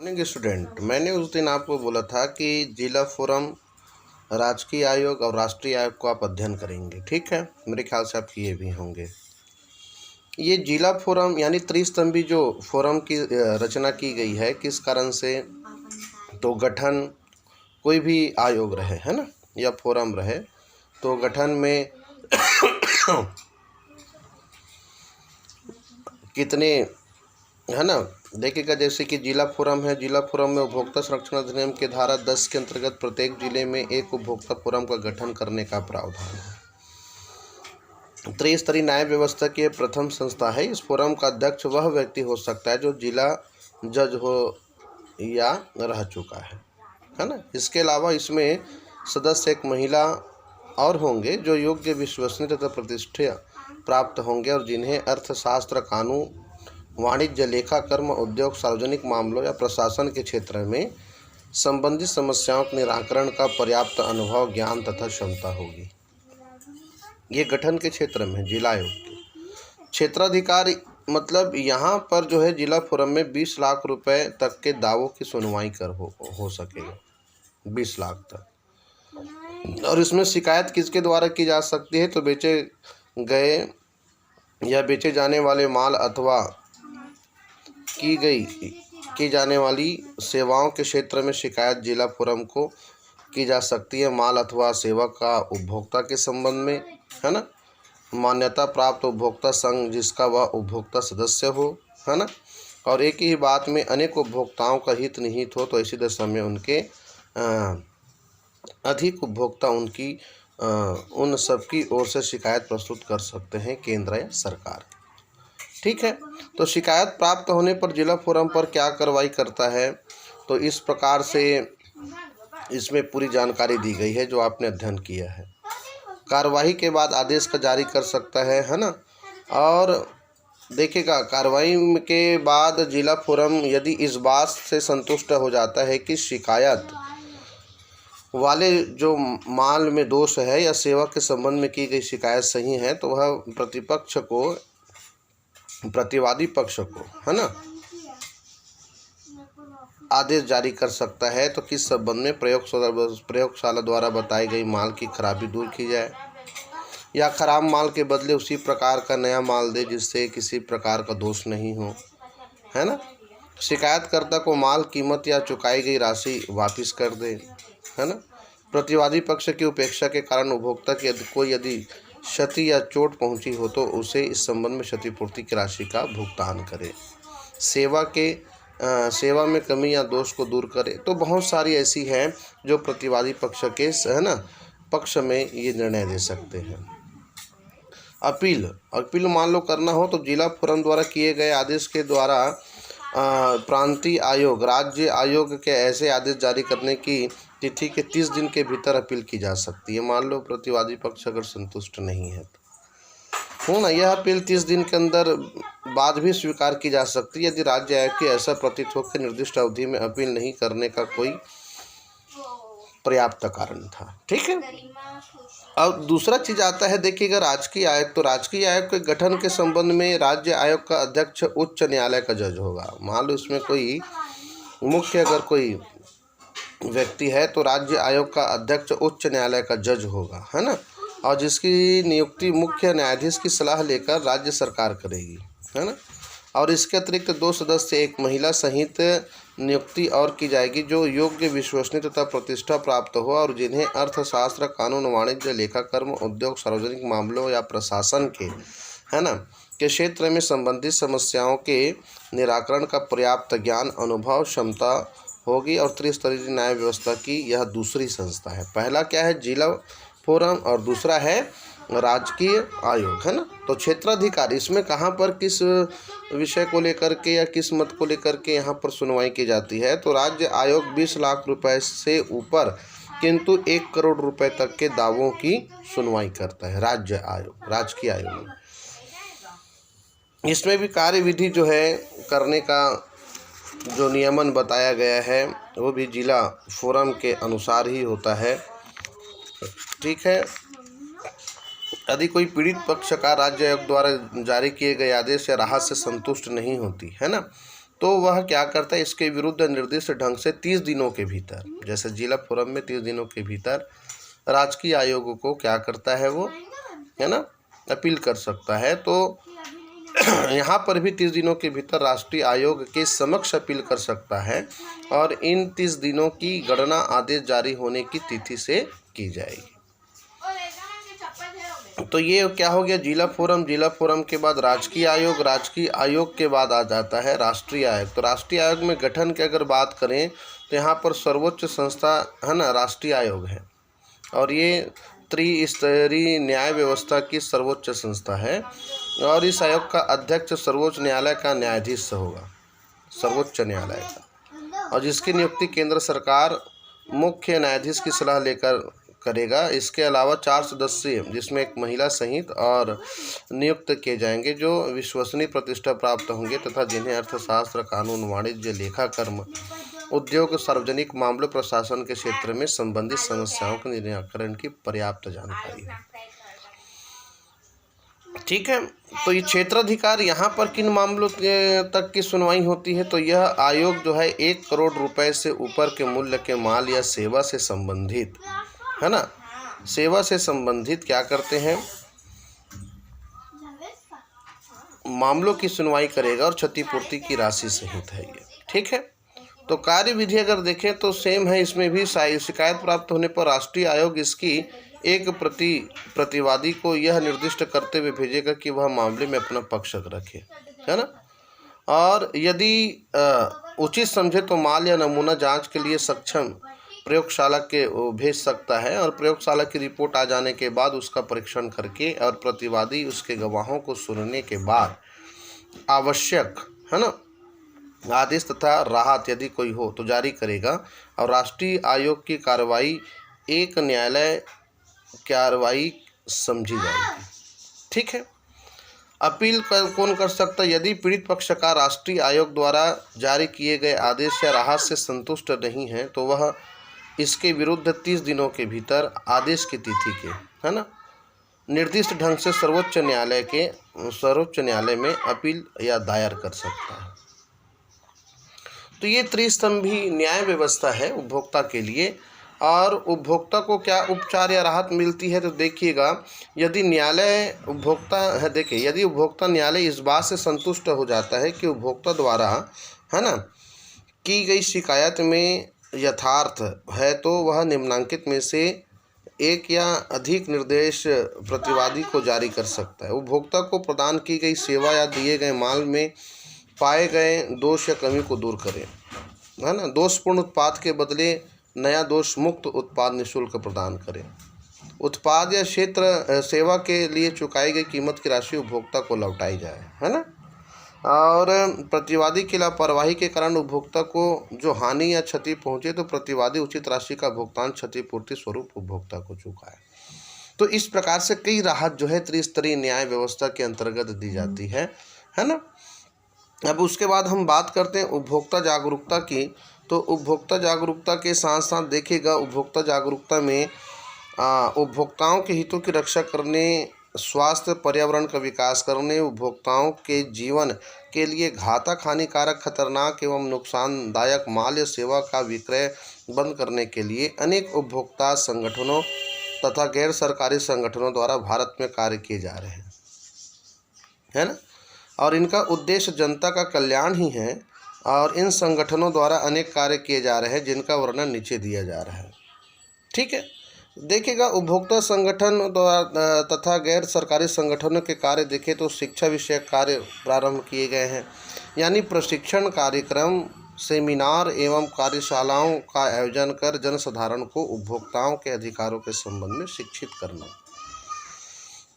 Morning student, मैंने उस दिन आपको बोला था कि जिला फोरम, राजकीय आयोग और राष्ट्रीय आयोग को आप अध्ययन करेंगे। ठीक है, मेरे ख्याल से आप किए भी होंगे। ये जिला फोरम यानी त्रिस्तंभी जो फोरम की रचना की गई है, किस कारण से? तो गठन, कोई भी आयोग रहे, है ना, या फोरम रहे, तो गठन में कितने, है ना, देखिएगा। जैसे कि जिला फोरम है, जिला फोरम में उपभोक्ता संरक्षण अधिनियम के धारा 10 के अंतर्गत प्रत्येक जिले में एक उपभोक्ता फोरम का गठन करने का प्रावधान है। त्रिस्तरीय न्याय व्यवस्था की प्रथम संस्था है। इस फोरम का अध्यक्ष वह व्यक्ति हो सकता है जो जिला जज हो या रह चुका है ना। इसके अलावा इसमें सदस्य एक महिला और होंगे जो योग्य, विश्वसनीय तथा प्रतिष्ठा प्राप्त होंगे और जिन्हें अर्थशास्त्र, कानून, वाणिज्य, लेखा, कर्म, उद्योग, सार्वजनिक मामलों या प्रशासन के क्षेत्र में संबंधित समस्याओं के निराकरण का पर्याप्त अनुभव, ज्ञान तथा क्षमता होगी। ये गठन के क्षेत्र में जिला आयोग के क्षेत्राधिकार, मतलब यहाँ पर जो है जिला फोरम में 20 लाख रुपए तक के दावों की सुनवाई हो सकेगा, 20 लाख तक। और इसमें शिकायत किसके द्वारा की जा सकती है? तो बेचे गए या बेचे जाने वाले माल अथवा की जाने वाली सेवाओं के क्षेत्र में शिकायत जिला फोरम को की जा सकती है। माल अथवा सेवा का उपभोक्ता के संबंध में, है ना, मान्यता प्राप्त उपभोक्ता संघ जिसका वह उपभोक्ता सदस्य हो, है ना, और एक ही बात में अनेक उपभोक्ताओं का हित निहित हो, तो ऐसी दशा में उनके अधिक उपभोक्ता उन सबकी ओर से शिकायत प्रस्तुत कर सकते हैं केंद्र या सरकार। ठीक है, तो शिकायत प्राप्त होने पर जिला फोरम पर क्या कार्रवाई करता है? तो इस प्रकार से इसमें पूरी जानकारी दी गई है जो आपने अध्ययन किया है। कार्रवाई के बाद आदेश का जारी कर सकता है ना। और देखिएगा, कार्रवाई के बाद जिला फोरम यदि इस बात से संतुष्ट हो जाता है कि शिकायत वाले जो माल में दोष है या सेवा के संबंध में की गई शिकायत सही है, तो वह प्रतिवादी पक्ष को, है ना, आदेश जारी कर सकता है। तो किस संबंध में? प्रयोगशाला द्वारा बताई गई माल की खराबी दूर की जाए या खराब माल के बदले उसी प्रकार का नया माल दे जिससे किसी प्रकार का दोष नहीं हो, है ना। शिकायतकर्ता को माल, कीमत या चुकाई गई राशि वापस कर दे, है ना। प्रतिवादी पक्ष की उपेक्षा के कारण उपभोक्ता की कोई यदि क्षति या चोट पहुंची हो तो उसे इस संबंध में क्षतिपूर्ति की राशि का भुगतान करे। सेवा में कमी या दोष को दूर करे। तो बहुत सारी ऐसी हैं जो प्रतिवादी पक्ष के, है ना, पक्ष में ये निर्णय दे सकते हैं। अपील मान लो करना हो तो जिला फोरम द्वारा किए गए आदेश के द्वारा प्रांतीय आयोग, राज्य आयोग के ऐसे आदेश जारी करने की तिथि के 30 दिन के भीतर अपील की जा सकती है। मान लो प्रतिवादी पक्ष अगर संतुष्ट नहीं है तो ना, यह अपील 30 दिन के अंदर बाद भी स्वीकार की जा सकती है यदि राज्य आयोग की ऐसा प्रतीत हो कि निर्दिष्ट अवधि में अपील नहीं करने का कोई पर्याप्त कारण था। ठीक है, अब दूसरा चीज आता है, देखिएगा, राजकीय आयोग। तो राजकीय आयोग के गठन के संबंध में राज्य आयोग का अध्यक्ष उच्च न्यायालय का जज होगा। मान लो इसमें कोई मुख्य अगर कोई व्यक्ति है तो राज्य आयोग का अध्यक्ष उच्च न्यायालय का जज होगा, है ना, और जिसकी नियुक्ति मुख्य न्यायाधीश की सलाह लेकर राज्य सरकार करेगी, है ना। और इसके अतिरिक्त 2 सदस्य, एक महिला सहित नियुक्ति और की जाएगी जो योग्य, विश्वसनीय तथा प्रतिष्ठा प्राप्त हो और जिन्हें अर्थशास्त्र, कानून, वाणिज्य, लेखा, कर्म, उद्योग, सार्वजनिक मामलों या प्रशासन के, है ना, के क्षेत्र में संबंधित समस्याओं के निराकरण का पर्याप्त ज्ञान, अनुभव, क्षमता होगी। और त्रिस्तरीय न्याय व्यवस्था की यह दूसरी संस्था है। पहला क्या है? जिला फोरम, और दूसरा है राजकीय आयोग, है ना। तो क्षेत्राधिकार, इसमें कहाँ पर किस विषय को लेकर के या किस मत को लेकर के यहाँ पर सुनवाई की जाती है? तो राज्य आयोग 20 लाख रुपए से ऊपर किंतु 1 करोड़ रुपए तक के दावों की सुनवाई करता है राज्य आयोग, राजकीय आयोग में। इसमें भी कार्यविधि जो है करने का जो नियमन बताया गया है वो भी जिला फोरम के अनुसार ही होता है। ठीक है, यदि कोई पीड़ित पक्ष का राज्य आयोग द्वारा जारी किए गए आदेश या राहत से संतुष्ट नहीं होती, है ना, तो वह क्या करता है, इसके विरुद्ध निर्दिष्ट ढंग से 30 दिनों के भीतर, जैसे जिला फोरम में 30 दिनों के भीतर राजकीय आयोग को क्या करता है, वो है ना अपील कर सकता है। तो यहाँ पर भी 30 दिनों के भीतर राष्ट्रीय आयोग के समक्ष अपील कर सकता है और इन 30 दिनों की गणना आदेश जारी होने की तिथि से की जाएगी। तो ये क्या हो गया, जिला फोरम, जिला फोरम के बाद राजकीय आयोग, राजकीय आयोग के बाद आ जाता है राष्ट्रीय आयोग। तो राष्ट्रीय आयोग में गठन की अगर बात करें तो यहाँ पर सर्वोच्च संस्था है ना राष्ट्रीय आयोग है, और ये त्रिस्तरीय न्याय व्यवस्था की सर्वोच्च संस्था है, और इस आयोग का अध्यक्ष सर्वोच्च न्यायालय का न्यायाधीश होगा, सर्वोच्च न्यायालय का, और जिसकी नियुक्ति केंद्र सरकार मुख्य न्यायाधीश की सलाह लेकर करेगा। इसके अलावा 4 सदस्य जिसमें एक महिला सहित और नियुक्त किए जाएंगे जो विश्वसनीय प्रतिष्ठा प्राप्त होंगे तथा जिन्हें अर्थशास्त्र, कानून, वाणिज्य, लेखा, कर्म, उद्योग, सार्वजनिक मामलों, प्रशासन के क्षेत्र में संबंधित समस्याओं के निराकरण की पर्याप्त जानकारी है। ठीक है, तो ये क्षेत्राधिकार यहाँ पर किन मामलों तक की सुनवाई होती है, तो यह आयोग जो है 1 करोड़ रुपए से ऊपर के मूल्य के माल या सेवा से संबंधित है ना, सेवा से संबंधित क्या करते हैं, मामलों की सुनवाई करेगा और क्षतिपूर्ति की राशि सहित है ये। ठीक है, तो कार्य विधि अगर देखें तो सेम है, इसमें भी शिकायत प्राप्त होने पर राष्ट्रीय आयोग इसकी एक प्रतिवादी को यह निर्दिष्ट करते हुए भेजेगा कि वह मामले में अपना पक्ष रखे, है ना, और यदि उचित समझे तो माल या नमूना जांच के लिए सक्षम प्रयोगशाला के भेज सकता है, और प्रयोगशाला की रिपोर्ट आ जाने के बाद उसका परीक्षण करके और प्रतिवादी उसके गवाहों को सुनने के बाद आवश्यक है ना आदेश तथा राहत यदि कोई हो तो जारी करेगा, और राष्ट्रीय आयोग की कार्रवाई एक न्यायालय कार्रवाई समझी जाएगी। ठीक है, अपील कौन कर सकता है, यदि पीड़ित पक्ष का राष्ट्रीय आयोग द्वारा जारी किए गए आदेश या राहत से संतुष्ट नहीं है तो वह इसके विरुद्ध 30 दिनों के भीतर आदेश की तिथि के है ना निर्दिष्ट ढंग से सर्वोच्च न्यायालय में अपील या दायर कर सकता है। तो ये त्रिस्तंभी न्याय व्यवस्था है उपभोक्ता के लिए, और उपभोक्ता को क्या उपचार या राहत मिलती है, तो देखिएगा यदि न्यायालय उपभोक्ता है, देखिए यदि उपभोक्ता न्यायालय इस बात से संतुष्ट हो जाता है कि उपभोक्ता द्वारा है ना की गई शिकायत में यथार्थ है तो वह निम्नांकित में से एक या अधिक निर्देश प्रतिवादी को जारी कर सकता है। उपभोक्ता को प्रदान की गई सेवा या दिए गए माल में पाए गए दोष या कमी को दूर करें, है ना, दोषपूर्ण उत्पाद के बदले नया दोष मुक्त उत्पाद निःशुल्क प्रदान करें, उत्पाद या क्षेत्र सेवा के लिए चुकाई गई कीमत की राशि उपभोक्ता को लौटाई जाए, है ना, और प्रतिवादी की लापरवाही के कारण उपभोक्ता को जो हानि या क्षति पहुंचे तो प्रतिवादी उचित राशि का भुगतान क्षतिपूर्ति स्वरूप उपभोक्ता को चुकाए। तो इस प्रकार से कई राहत जो है त्रिस्तरीय न्याय व्यवस्था के अंतर्गत दी जाती है ना। अब उसके बाद हम बात करते हैं उपभोक्ता जागरूकता की। तो उपभोक्ता जागरूकता के साथ साथ देखिएगा उपभोक्ता जागरूकता में उपभोक्ताओं के हितों की रक्षा करने, स्वास्थ्य पर्यावरण का विकास करने, उपभोक्ताओं के जीवन के लिए घातक, हानिकारक, खतरनाक एवं नुकसानदायक माल या सेवा का विक्रय बंद करने के लिए अनेक उपभोक्ता संगठनों तथा गैर सरकारी संगठनों द्वारा भारत में कार्य किए जा रहे हैं, है ना, और इनका उद्देश्य जनता का कल्याण ही है, और इन संगठनों द्वारा अनेक कार्य किए जा रहे हैं जिनका वर्णन नीचे दिया जा रहा है। ठीक है, देखिएगा उपभोक्ता संगठन द्वारा तथा गैर सरकारी संगठनों के कार्य देखें तो शिक्षा विषयक कार्य प्रारंभ किए गए हैं, यानी प्रशिक्षण कार्यक्रम, सेमिनार एवं कार्यशालाओं का आयोजन कर जनसाधारण को उपभोक्ताओं के अधिकारों के संबंध में शिक्षित करना,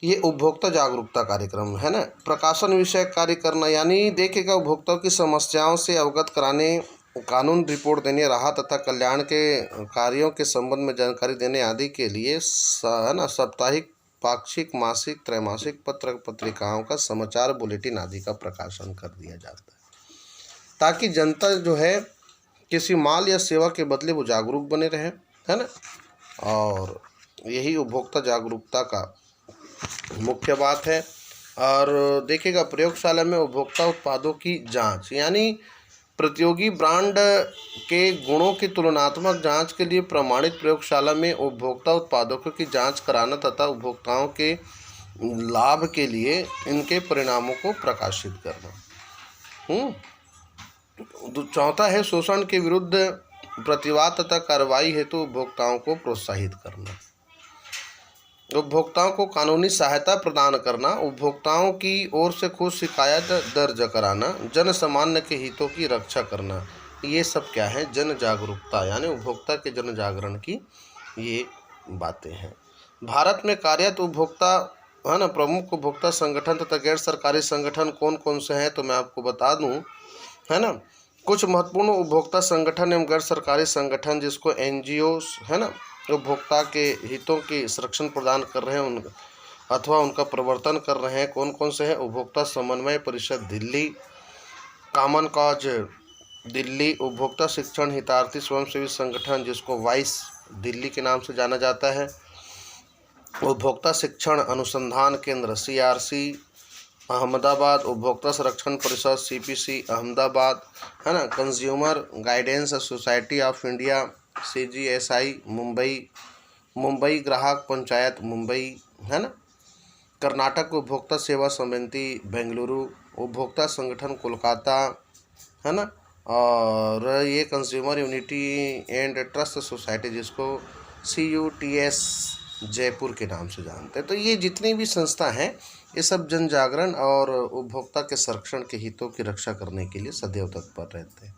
ये उपभोक्ता जागरूकता कार्यक्रम है ना। प्रकाशन विषयक कार्य करना, यानी देखिएगा उपभोक्ताओं की समस्याओं से अवगत कराने, कानून रिपोर्ट देने, राहत तथा कल्याण के कार्यों के संबंध में जानकारी देने आदि के लिए है ना साप्ताहिक, पाक्षिक, मासिक, त्रैमासिक पत्र पत्रिकाओं का समाचार बुलेटिन आदि का प्रकाशन कर दिया जाता है, ताकि जनता जो है किसी माल या सेवा के बदले वो जागरूक बने रहे, है ना। और यही उपभोक्ता जागरूकता का मुख्य बात है। और देखिएगा प्रयोगशाला में उपभोक्ता उत्पादों की जांच, यानी प्रतियोगी ब्रांड के गुणों की तुलनात्मक जांच के लिए प्रमाणित प्रयोगशाला में उपभोक्ता उत्पादों की जांच कराना तथा उपभोक्ताओं के लाभ के लिए इनके परिणामों को प्रकाशित करना। चौथा है शोषण के विरुद्ध प्रतिवाद तथा कार्रवाई हेतु उपभोक्ताओं को प्रोत्साहित करना। उपभोक्ताओं को कानूनी सहायता प्रदान करना, उपभोक्ताओं की ओर से खुद शिकायत दर्ज कराना, जन सामान्य के हितों की रक्षा करना। ये सब क्या है? जन जागरूकता, यानी उपभोक्ता के जन जागरण की ये बातें हैं। भारत में कार्यरत उपभोक्ता है ना, प्रमुख उपभोक्ता संगठन तथा गैर सरकारी संगठन कौन कौन से हैं तो मैं आपको बता दूं, है ना। कुछ महत्वपूर्ण उपभोक्ता संगठन एवं गैर सरकारी संगठन जिसको NGO है ना, उपभोक्ता के हितों की संरक्षण प्रदान कर रहे हैं अथवा उनका प्रवर्तन कर रहे हैं, कौन कौन से हैं? उपभोक्ता समन्वय परिषद दिल्ली, कॉमन कॉज दिल्ली, उपभोक्ता शिक्षण हितार्थी स्वयंसेवी संगठन जिसको वाइस दिल्ली के नाम से जाना जाता है, उपभोक्ता शिक्षण अनुसंधान केंद्र CRC अहमदाबाद, उपभोक्ता संरक्षण परिषद CPC अहमदाबाद, है ना, consumer guidance society of India CGSI Mumbai ग्राहक पंचायत मुंबई, है ना, कर्नाटक उपभोक्ता सेवा समिति बेंगलुरु, उपभोक्ता संगठन कोलकाता, है ना, और ये consumer unity and trust society जिसको CUTS जयपुर के नाम से जानते हैं। तो ये जितनी भी संस्था हैं ये सब जन जागरण और उपभोक्ता के संरक्षण के हितों की रक्षा करने के लिए सदैव तत्पर रहते हैं।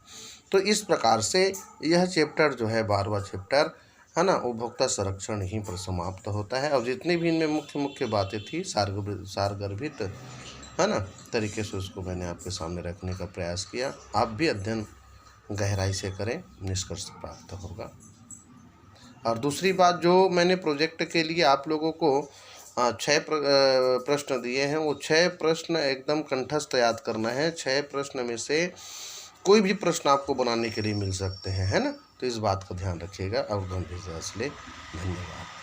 तो इस प्रकार से यह चैप्टर जो है 12वां चैप्टर है ना, उपभोक्ता संरक्षण यहीं पर समाप्त होता है। और जितनी भी इनमें मुख्य बातें थी सारगर्भित है ना तरीके से उसको मैंने आपके सामने रखने का प्रयास किया। आप भी अध्ययन गहराई से करें, निष्कर्ष प्राप्त होगा। और दूसरी बात, जो मैंने प्रोजेक्ट के लिए आप लोगों को 6 प्रश्न दिए हैं, वो 6 प्रश्न एकदम कंठस्थ याद करना है। 6 प्रश्न में से कोई भी प्रश्न आपको बनाने के लिए मिल सकते हैं, है ना। तो इस बात का ध्यान रखिएगा। और गंभीरता से धन्यवाद।